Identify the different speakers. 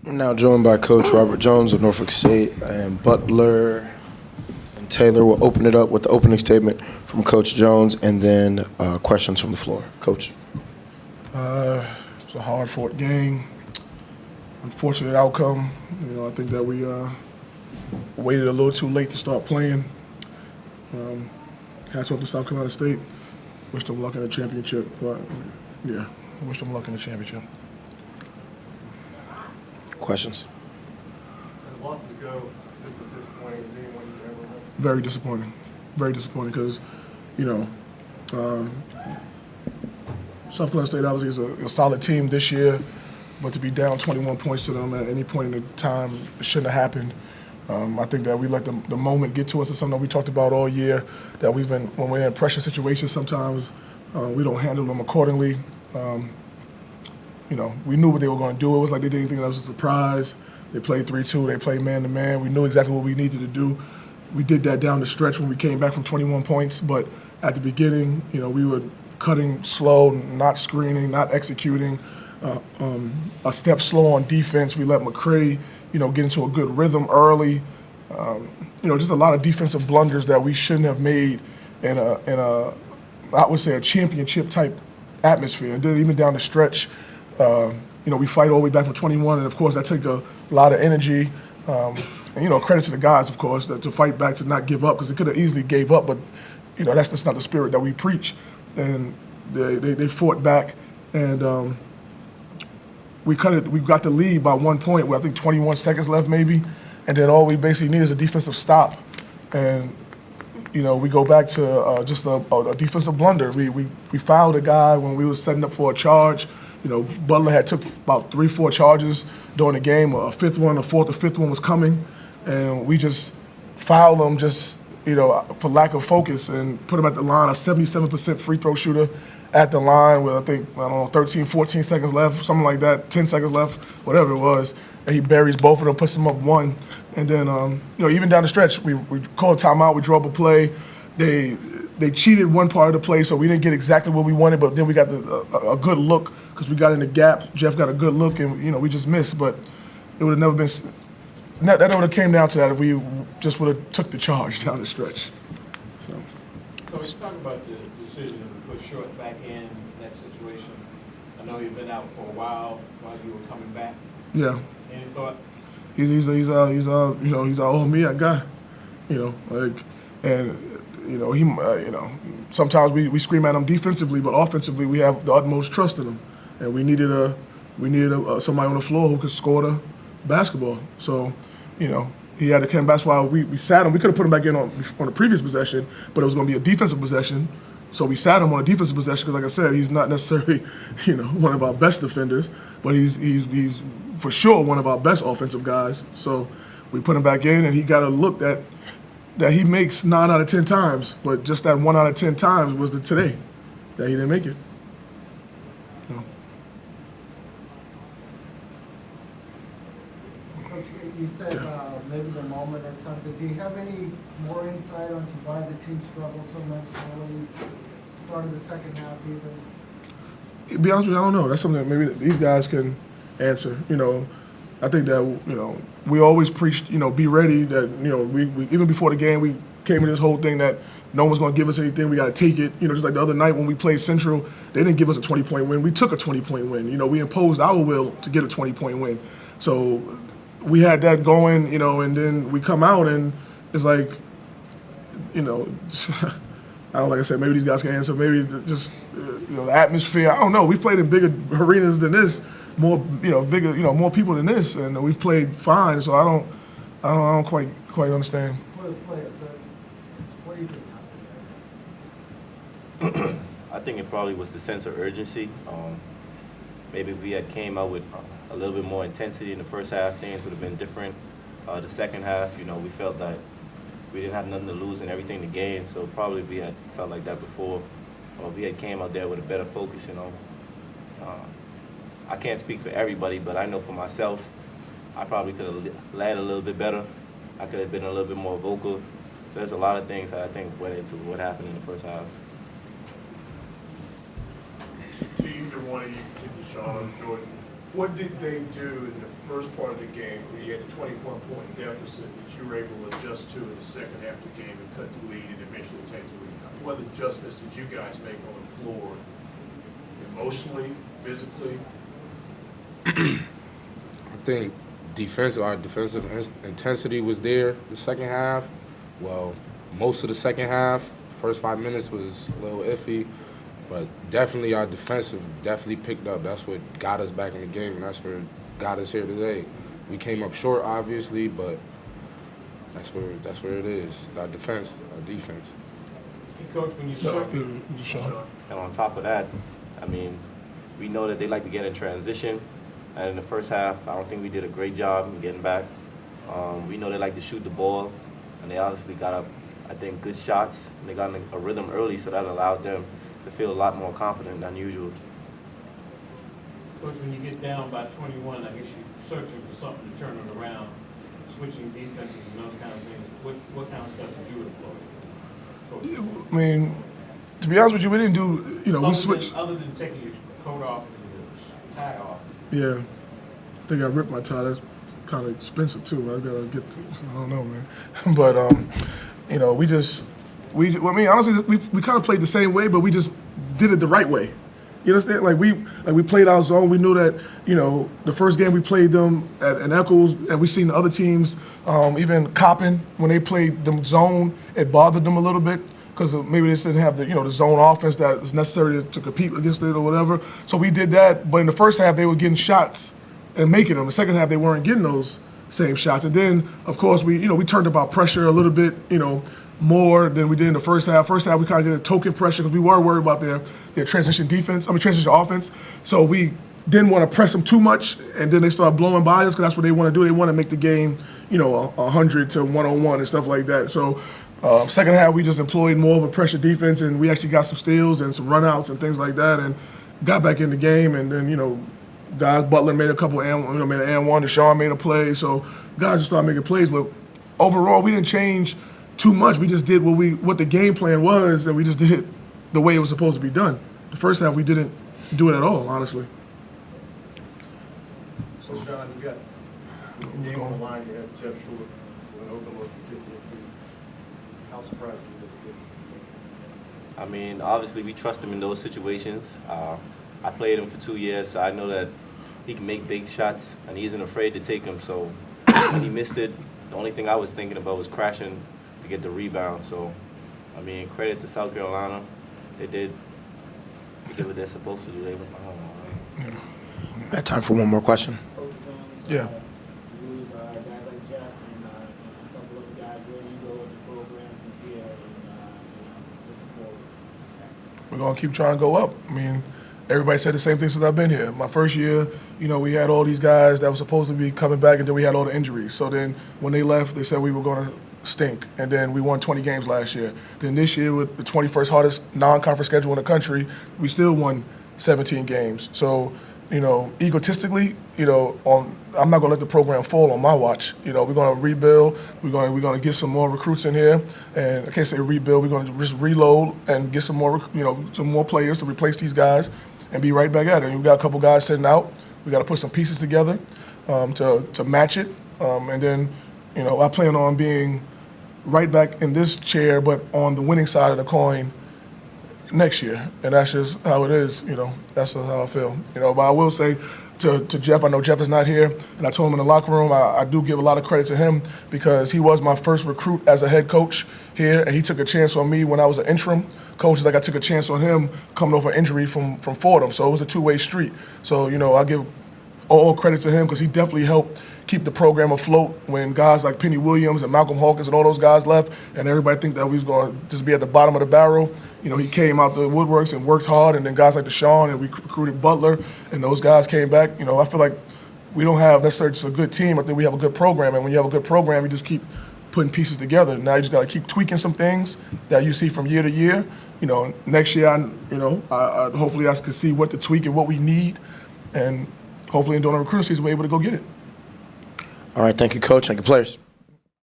Speaker 1: We're now joined by Coach Robert Jones of Norfolk State, and Butler and Taylor will open it up with the opening statement from Coach Jones, and then questions from the floor. Coach.
Speaker 2: It's a hard-fought game. Unfortunate outcome. I think that we waited a little too late to start playing. Hats off to South Carolina State. Wish them luck in the championship. But yeah, wish them luck in the championship.
Speaker 1: Questions?
Speaker 3: As lost to go, this was disappointing. Is anyone you ever remember?
Speaker 2: Very disappointing. Very disappointing because, South Carolina State obviously is a solid team this year, but to be down 21 points to them at any point in the time, it shouldn't have happened. I think that we let the moment get to us. It's something that we talked about all year, that when we're in pressure situations, sometimes we don't handle them accordingly. We knew what they were going to do. It was like they did anything that was a surprise. They played 3-2. They played man-to-man. We knew exactly what we needed to do. We did that down the stretch when we came back from 21 points. But at the beginning, we were cutting slow, not screening, not executing. A step slow on defense. We let McCray, get into a good rhythm early. Just a lot of defensive blunders that we shouldn't have made in a I would say, a championship-type atmosphere. And then even down the stretch, we fight all the way back from 21, and of course that took a lot of energy. And credit to the guys, of course, to fight back, to not give up, because they could have easily gave up, but that's just not the spirit that we preach. And they fought back, and we got the lead by 1 point with I think 21 seconds left maybe, and then all we basically need is a defensive stop, and we go back to just a defensive blunder. We fouled a guy when we were setting up for a charge. Butler had took about 3-4 charges during the game. A fourth or fifth one was coming, and we just fouled him for lack of focus and put him at the line. A 77% free throw shooter at the line with, I think, 13, 14 seconds left, something like that, 10 seconds left, whatever it was. And he buries both of them, puts them up one. And then, even down the stretch, we called a timeout, we drew up a play. They cheated one part of the play, so we didn't get exactly what we wanted, but then we got a good look because we got in the gap. Jeff got a good look, and, we just missed. But it would have never been – that would have came down to that if we just would have took the charge down the stretch.
Speaker 4: So let's talk about the decision to put Short back in that situation. I know you've been out for a while you were coming back.
Speaker 2: Yeah.
Speaker 4: Any thought?
Speaker 2: He's our MEAC guy, sometimes we scream at him defensively, but offensively we have the utmost trust in him, and we needed somebody on the floor who could score the basketball. So, he had to come. That's why we sat him. We could have put him back in on the previous possession, but it was going to be a defensive possession. So we sat him on a defensive possession because, like I said, he's not necessarily, one of our best defenders, but he's for sure one of our best offensive guys. So we put him back in, and he got a look that he makes 9 out of 10 times, but just that 1 out of 10 times was today that he didn't make it.
Speaker 5: Coach, you said maybe the moment next time. Do you have any more insight onto why the team struggled so much early, starting the second half even?
Speaker 2: To be honest with you, I don't know. That's something that maybe these guys can answer. I think that we always preached, be ready. That we even before the game we came with this whole thing that no one's going to give us anything. We got to take it. Just like the other night when we played Central, they didn't give us a 20-point win. We took a 20-point win. We imposed our will to get a 20-point win. So we had that going, and then we come out and it's like, I don't like I said, maybe these guys can answer. Maybe just the atmosphere. I don't know. We've played in bigger arenas than this, more bigger, more people than this, and we've played fine. So I don't quite understand.
Speaker 5: For the players, what do you think?
Speaker 6: I think it probably was the sense of urgency. Maybe if we had came out with a little bit more intensity in the first half, things would have been different. The second half, we felt that we didn't have nothing to lose and everything to gain. So probably if we had felt like that before, or if we had came out there with a better focus, I can't speak for everybody, but I know for myself, I probably could have led a little bit better. I could have been a little bit more vocal. So there's a lot of things that I think went into what happened in the first half.
Speaker 3: To either one of you, to Deshaun or Jordan, what did they do in the first part of the game where you had a 21-point deficit that you were able to adjust to in the second half of the game and cut the lead and eventually take the lead? What adjustments did you guys make on the floor, emotionally, physically?
Speaker 7: I think our defensive intensity was there the second half. Well, most of the second half, first 5 minutes was a little iffy, but definitely our defensive picked up. That's what got us back in the game, and that's what got us here today. We came up short, obviously, but that's where it is. Our defense.
Speaker 4: Hey, Coach, when you
Speaker 2: Sean.
Speaker 6: And on top of that, I mean, we know that they like to get in transition. And in the first half, I don't think we did a great job in getting back. We know they like to shoot the ball, and they obviously got up, I think, good shots. They got in a rhythm early, so that allowed them to feel a lot more confident than usual.
Speaker 4: Coach, when you get down by 21, I guess you're searching for something to turn it around, switching defenses and those kind of things. What kind of stuff did you employ?
Speaker 2: I mean, to be honest with you, we didn't do, we switched.
Speaker 4: Other than taking your coat off and your tie off.
Speaker 2: Yeah, I think I ripped my tie. That's kind of expensive too. I gotta get to. So I don't know, man. But honestly, we kind of played the same way, but we just did it the right way. You understand? Like we played our zone. We knew that the first game we played them at Eccles, and we seen the other teams, even Coppin, when they played them zone, it bothered them a little bit, because maybe they just didn't have the zone offense that is necessary to compete against it or whatever. So we did that, but in the first half they were getting shots and making them. The second half they weren't getting those same shots. And then of course we turned up our pressure a little bit, more than we did in the first half. First half we kind of did a token pressure because we were worried about their transition offense. So we didn't want to press them too much, and then they started blowing by us because that's what they want to do. They want to make the game, 100 to 101 and stuff like that. So. Second half, we just employed more of a pressure defense, and we actually got some steals and some runouts and things like that, and got back in the game. And then, guys, Butler made a couple, made an and one. Deshaun made a play, so guys just started making plays. But overall, we didn't change too much. We just did what the game plan was, and we just did it the way it was supposed to be done. The first half, we didn't do it at all, honestly.
Speaker 3: So, John, you got the game on the line. You had Jeff Short, an open look, 50. How surprised were you?
Speaker 6: I mean, obviously we trust him in those situations. I played him for 2 years, so I know that he can make big shots, and he isn't afraid to take them. So when he missed it, the only thing I was thinking about was crashing to get the rebound. So, I mean, credit to South Carolina. They did what they're supposed to do. I don't know.
Speaker 1: Got time for one more question.
Speaker 2: Yeah. We're going to keep trying to go up. I mean, everybody said the same thing since I've been here. My first year, we had all these guys that were supposed to be coming back, and then we had all the injuries. So then when they left, they said we were going to stink, and then we won 20 games last year. Then this year, with the 21st hardest non-conference schedule in the country, we still won 17 games. So, egotistically, I'm not going to let the program fall on my watch. We're going to rebuild. We're going to get some more recruits in here, and I can't say rebuild. We're going to just reload and get some more, some more players to replace these guys, and be right back at it. And we've got a couple guys sitting out. We got to put some pieces together to match it, and then, I plan on being right back in this chair, but on the winning side of the coin next year, and that's just how it is. That's just how I feel. But I will say to Jeff, I know Jeff is not here, and I told him in the locker room, I do give a lot of credit to him because he was my first recruit as a head coach here, and he took a chance on me when I was an interim coach. Like I took a chance on him coming off an injury from Fordham, so it was a two-way street. So I give all credit to him because he definitely helped keep the program afloat when guys like Penny Williams and Malcolm Hawkins and all those guys left, and everybody think that we was going to just be at the bottom of the barrel. He came out the woodworks and worked hard, and then guys like Deshaun, and we recruited Butler, and those guys came back. I feel like we don't have necessarily just a good team. I think we have a good program, and when you have a good program, you just keep putting pieces together. Now you just got to keep tweaking some things that you see from year to year. Next year, I hopefully I can see what to tweak and what we need, and hopefully during the recruiting season we're able to go get it.
Speaker 1: All right, thank you, Coach. Thank you, players.